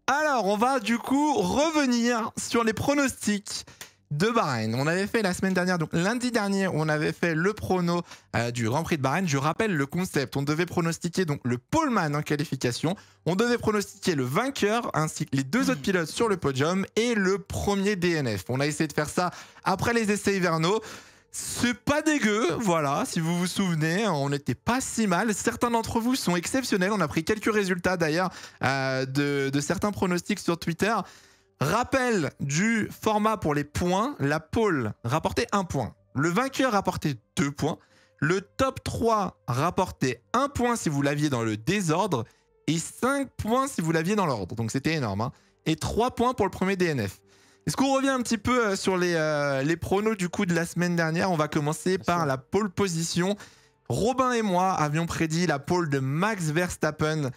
Alors, on va du coup revenir sur les pronostics de Bahreïn. On avait fait la semaine dernière, donc lundi dernier, on avait fait le prono du Grand Prix de Bahreïn. Je rappelle le concept. On devait pronostiquer donc le poleman en qualification. On devait pronostiquer le vainqueur ainsi que les deux autres pilotes sur le podium et le premier DNF. On a essayé de faire ça après les essais hivernaux. C'est pas dégueu, voilà, si vous vous souvenez, on n'était pas si mal. Certains d'entre vous sont exceptionnels, on a pris quelques résultats d'ailleurs de certains pronostics sur Twitter. Rappel du format pour les points, la pole rapportait 1 point, le vainqueur rapportait 2 points, le top 3 rapportait 1 point si vous l'aviez dans le désordre et 5 points si vous l'aviez dans l'ordre, donc c'était énorme, hein. Et 3 points pour le premier DNF. Est-ce qu'on revient un petit peu sur les pronos du coup de la semaine dernière? On va commencer par la pole position. Robin et moi avions prédit la pole de Max Verstappen.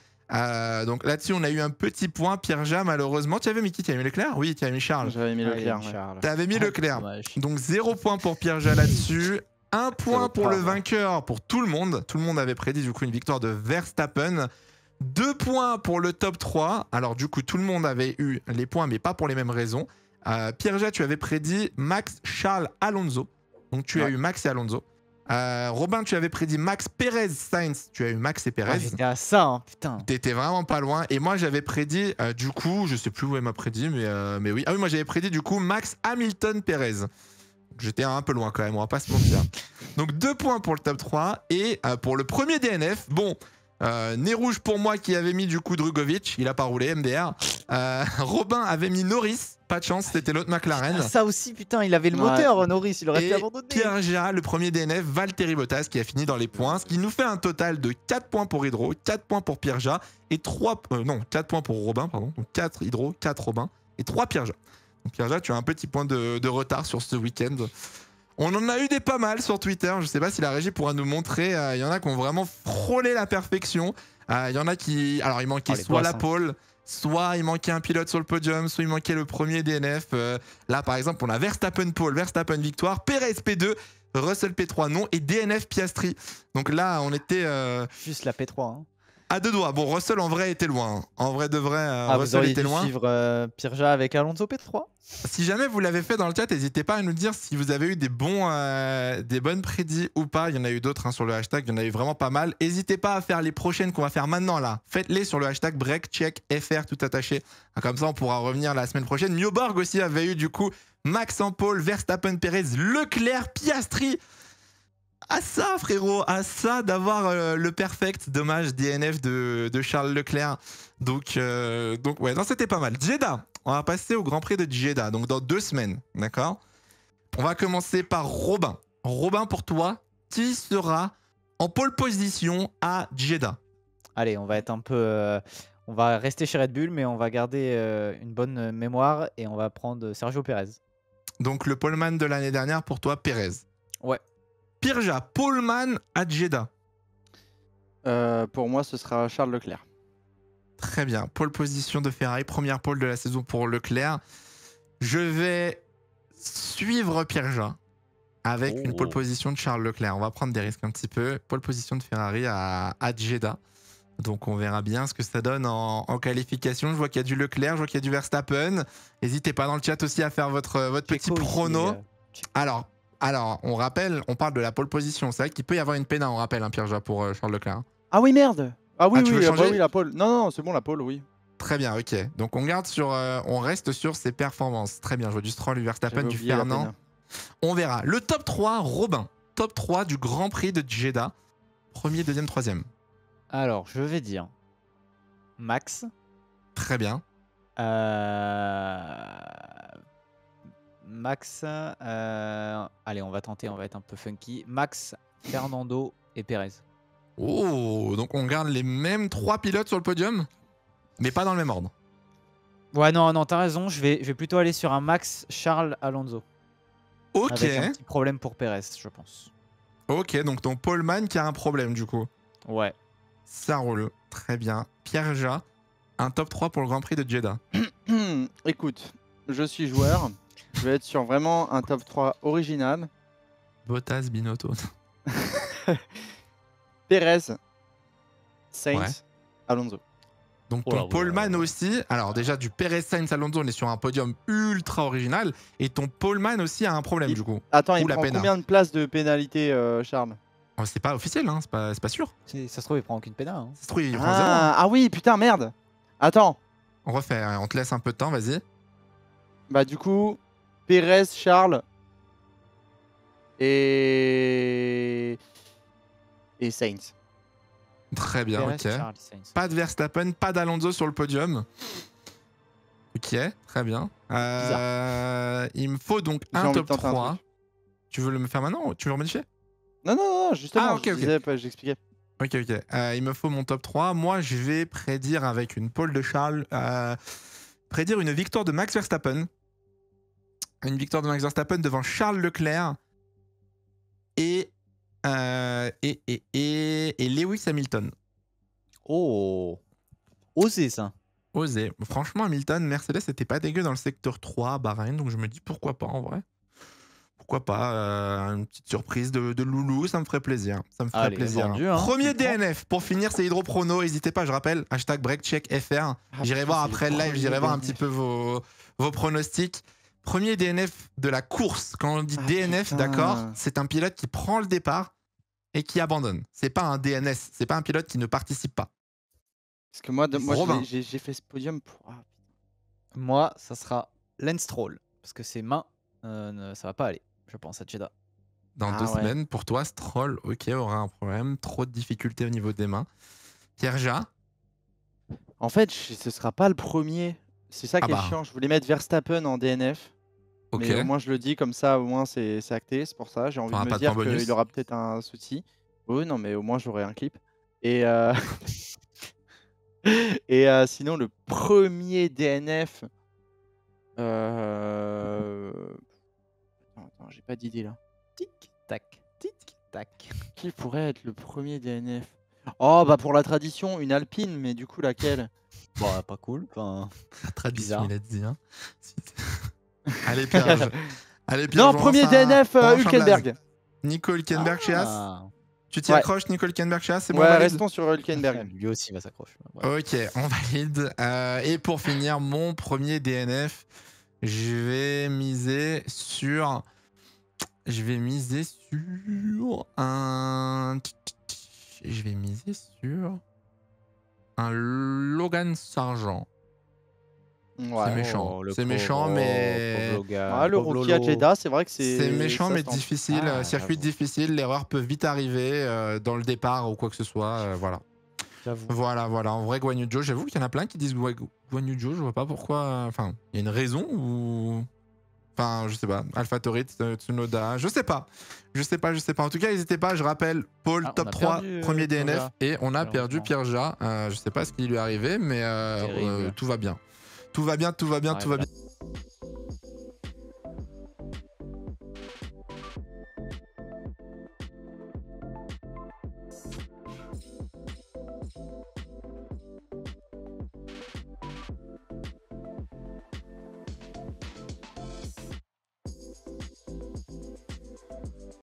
Donc là-dessus, on a eu un petit point. Pierre-Jean, malheureusement. Tu avais mis qui? Tu avais mis Leclerc? Oui, tu avais mis Charles. J'avais mis Leclerc. Tu avais mis Leclerc. Dommage. Donc 0 point pour Pierre-Jean là-dessus. 1 point pour le pas, vainqueur, pour tout le monde. Tout le monde avait prédit du coup une victoire de Verstappen. 2 points pour le top 3. Alors du coup, tout le monde avait eu les points, mais pas pour les mêmes raisons. Pierre-Jean, tu avais prédit Max, Charles, Alonso. Donc tu as eu Max et Alonso. Robin, tu avais prédit Max, Perez, Sainz. Tu as eu Max et Perez. Ouais, j'étais à ça, hein, putain. T'étais vraiment pas loin. Et moi, j'avais prédit, du coup, je sais plus où elle m'a prédit, mais oui. Ah oui, moi, j'avais prédit, du coup, Max, Hamilton, Perez. J'étais un peu loin quand même, on va pas se mentir. Donc 2 points pour le top 3. Et pour le premier DNF, bon, nez rouge pour moi qui avait mis du coup Drugovic, il a pas roulé, MDR. Robin avait mis Norris, pas de chance, c'était l'autre McLaren. Ah, ça aussi, putain, il avait le moteur, Norris, il aurait pu Et abandonner. Pierre-Jean, le premier DNF, Valtteri Bottas qui a fini dans les points, ce qui nous fait un total de 4 points pour Hydro, 4 points pour Pierre-Jean et 4 points pour Robin, pardon. Donc 4 Hydro, 4 Robin et 3 Pierre-Jean. Donc Pierre-Jean, tu as un petit point de retard sur ce week-end. On en a eu des pas mal sur Twitter. Je sais pas si la régie pourra nous montrer. Il y en a qui ont vraiment frôlé la perfection. Il y en a qui... Alors, il manquait soit la pole, soit il manquait un pilote sur le podium, soit il manquait le premier DNF. Là, par exemple, on a Verstappen pole, Verstappen victoire, Perez P2, Russell P3 non, et DNF Piastri. Donc là, on était... Juste la P3. Hein. À 2 doigts. Bon, Russell, en vrai, était loin. En vrai de vrai, vous Russell auriez était dû loin. suivre Pierre-Jean avec Alonso P3. Si jamais vous l'avez fait dans le chat, n'hésitez pas à nous dire si vous avez eu des bonnes prédits ou pas. Il y en a eu d'autres sur le hashtag, il y en a eu vraiment pas mal. N'hésitez pas à faire les prochaines qu'on va faire maintenant là. Faites-les sur le hashtag BreakCheckFR tout attaché. Comme ça, on pourra revenir la semaine prochaine. Mioborg aussi avait eu du coup Max en pole, Verstappen, Perez, Leclerc, Piastri. À ça, frérot, à ça d'avoir le perfect. Dommage, DNF de Charles Leclerc. Donc ouais, non, c'était pas mal. Jeddah, on va passer au Grand Prix de Jeddah, donc dans 2 semaines, d'accord? On va commencer par Robin. Robin, pour toi, qui sera en pole position à Jeddah? Allez, on va être un peu... on va rester chez Red Bull, mais on va garder une bonne mémoire et on va prendre Sergio Perez. Donc le poleman de l'année dernière, pour toi, Perez. Ouais. Pirja, poleman à Jeddah. Pour moi, ce sera Charles Leclerc. Très bien. Pole position de Ferrari, première pole de la saison pour Leclerc. Je vais suivre Pierre-Jean avec une pole position de Charles Leclerc. On va prendre des risques un petit peu. Pole position de Ferrari à Jeddah. Donc on verra bien ce que ça donne en qualification. Je vois qu'il y a du Leclerc, je vois qu'il y a du Verstappen. N'hésitez pas dans le chat aussi à faire votre petit prono. Alors, on rappelle, on parle de la pole position. C'est vrai qu'il peut y avoir une pénale, on rappelle, hein, Pierre-Jean, pour Charles Leclerc. Ah oui, merde. Ah oui, tu veux changer oui, la pole. Non, c'est bon, la pole, oui. Très bien, ok. Donc on reste sur ses performances. Très bien, je vois du Stroll, du Verstappen, du Fernand. On verra. Le top 3, Robin. Top 3 du Grand Prix de Jeddah. Premier, deuxième, troisième. Alors, je vais dire Max. Très bien. Max. Allez, on va tenter, on va être un peu funky. Max, Fernando et Perez. Oh, donc on garde les mêmes 3 pilotes sur le podium, mais pas dans le même ordre. Ouais, non, t'as raison. Je vais plutôt aller sur un Max, Charles, Alonso. Ok. Avec un petit problème pour Perez, je pense. Ok, donc ton poleman qui a un problème du coup. Ouais. Ça roule. Très bien. Pierre-Jean, un top 3 pour le Grand Prix de Jeddah. Écoute, je suis joueur. Je vais être sur vraiment un top 3 original. Bottas, Binotto. Perez, Sainz, Alonso. Donc Oh ton là, oui, poleman aussi, alors déjà du Perez Sainz Alonso, on est sur un podium ultra original, et ton poleman aussi a un problème du coup. Attends, il Ou la prend peine. combien de places de pénalité, Charles? Oh, c'est pas officiel, hein, c'est pas sûr. Ça se trouve, il prend aucune pénale. Hein. Ça se trouve, il prend 0. Hein. Ah oui, putain, merde. Attends. On refait, on te laisse un peu de temps, vas-y. Bah du coup, Perez, Charles et Sainz. Très bien, Perez, ok. Charles, Sainz. Pas de Verstappen, pas d'Alonso sur le podium. Ok, très bien. Il me faut donc J'ai un envie de top tenter un 3. truc. Tu veux le faire maintenant ou tu veux le modifier? Non, justement, Ah, ok, je ok. disais, j'expliquais. Ok. Il me faut mon top 3. Moi, je vais prédire avec une pole de Charles, prédire une victoire de Max Verstappen. Une victoire de Max Verstappen devant Charles Leclerc et Lewis Hamilton. Oh, osé ça. Osé. Franchement, Hamilton, Mercedes, c'était pas dégueu dans le secteur 3 Bahreïn, donc je me dis pourquoi pas en vrai. Pourquoi pas une petite surprise de Loulou, ça me ferait plaisir. Ça me ferait Allez, plaisir. vendu, hein. Premier DNF, pour finir, c'est Hydroprono. N'hésitez pas, je rappelle, hashtag BreakCheckFR. J'irai voir après le live, j'irai voir un petit peu vos pronostics. Premier DNF de la course. Quand on dit DNF, d'accord, c'est un pilote qui prend le départ et qui abandonne. C'est pas un DNS, c'est pas un pilote qui ne participe pas. Parce que moi Robin. j'ai fait ce podium pour... Moi, ça sera Lance Stroll. Parce que ses mains, ça va pas aller, je pense, à Jeddah. Dans 2 semaines, pour toi, Stroll, ok, aura un problème. Trop de difficultés au niveau des mains. Pierre-Ja. En fait, ce sera pas le premier. C'est ça qui est chiant. Je voulais mettre Verstappen en DNF. Ok. Mais au moins, je le dis comme ça, au moins, c'est acté. C'est pour ça. J'ai envie de me dire qu'il aura peut-être un souci. Oui, non, mais au moins, j'aurai un clip. Et, sinon, le premier DNF. Attends, j'ai pas d'idée là. Tic-tac, tic-tac. Qui pourrait être le premier DNF? Oh, bah pour la tradition, une Alpine, mais du coup, laquelle? Bon, pas cool. Enfin, la tradition, bizarre. il a dit. Hein. Allez, Pierre. Non, premier DNF, Hülkenberg. Nico Hülkenberg chez As. Tu t'y accroches, Nico Hülkenberg chez As, c'est bon? Ouais, restons sur Hülkenberg. Lui aussi va s'accrocher. Ok, on valide. Et pour finir, mon premier DNF, je vais miser sur un... Je vais miser sur un Logan Sargent. Ouais. C'est méchant, c'est méchant, mais... le rookie à Jeddah, c'est vrai que c'est méchant, ça, mais difficile. Circuit difficile, l'erreur peut vite arriver dans le départ ou quoi que ce soit. Voilà. Voilà. En vrai, Guan Yu Zhou, j'avoue qu'il y en a plein qui disent Guan Yu Zhou, je vois pas pourquoi. Enfin, il y a une raison ou. Enfin, je sais pas. AlphaTauri, Tsunoda, je sais pas. En tout cas, n'hésitez pas, je rappelle, Paul, top 3, premier DNF, et on a perdu Pierre-Ja. Je sais pas ce qui lui est arrivé, mais tout va bien. Tout va bien.